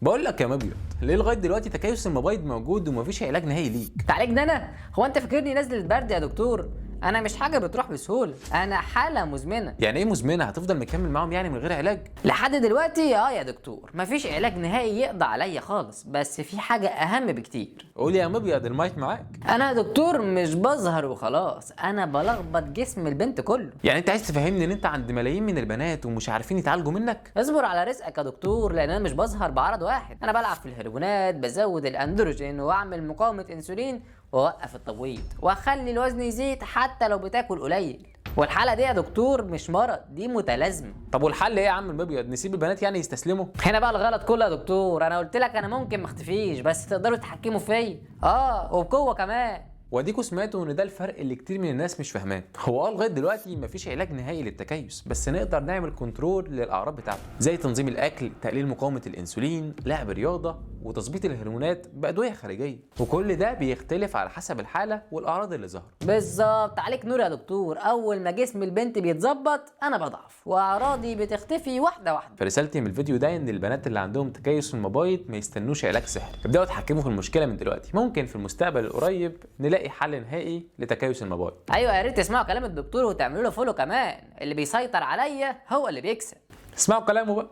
بقول لك يا مبيض، ليه لغايه دلوقتي تكيس المبايض موجود ومفيش علاج نهائي ليك؟ تعالجني انا؟ هو انت فاكرني نزلة برد يا دكتور؟ انا مش حاجه بتروح بسهوله، انا حاله مزمنه. يعني ايه مزمنه؟ هتفضل مكمل معاهم يعني من غير علاج؟ لحد دلوقتي يا دكتور مفيش علاج نهائي يقضي عليا خالص، بس في حاجه اهم بكتير. قول يا مبيض، المايك معاك. انا يا دكتور مش بظهر وخلاص، انا بلخبط جسم البنت كله. يعني انت عايز تفهمني ان انت عند ملايين من البنات ومش عارفين يتعالجوا منك؟ اصبر على رزقك يا دكتور، لان انا مش بظهر بعرض واحد، انا بلعب في الهرمونات، بزود الاندروجين واعمل مقاومه انسولين واوقف التبويض واخلي الوزن يزيد حتى لو بتاكل قليل. والحاله دي يا دكتور مش مرض، دي متلازمه. طب والحل ايه يا عم المبيض؟ نسيب البنات يعني يستسلموا؟ هنا بقى الغلط كله يا دكتور، انا قلت لك انا ممكن ما اختفيش بس تقدروا تتحكموا فيا، وبقوه كمان. واديكوا سمعتوا ان ده الفرق اللي كتير من الناس مش فاهماه. هو لغايه دلوقتي مفيش علاج نهائي للتكيس، بس نقدر نعمل كنترول للاعراض بتاعته، زي تنظيم الاكل، تقليل مقاومه الانسولين، لعب رياضه، وتظبيط الهرمونات بادويه خارجيه. وكل ده بيختلف على حسب الحاله والاعراض اللي ظهرت. بالظبط، عليك نور يا دكتور. اول ما جسم البنت بيتظبط انا بضعف واعراضي بتختفي واحده واحده. فرسالتي من الفيديو ده ان البنات اللي عندهم تكيس في المبايض ما يستنوش علاج سحري، ابداوا اتحكموا في المشكله من دلوقتي. ممكن في المستقبل القريب نلاقي حل نهائي لتكيس المبايض. ايوه يا ريت تسمعوا كلام الدكتور وتعملوا له فولو كمان، اللي بيسيطر عليا هو اللي بيكسب. اسمعوا كلامه بقى.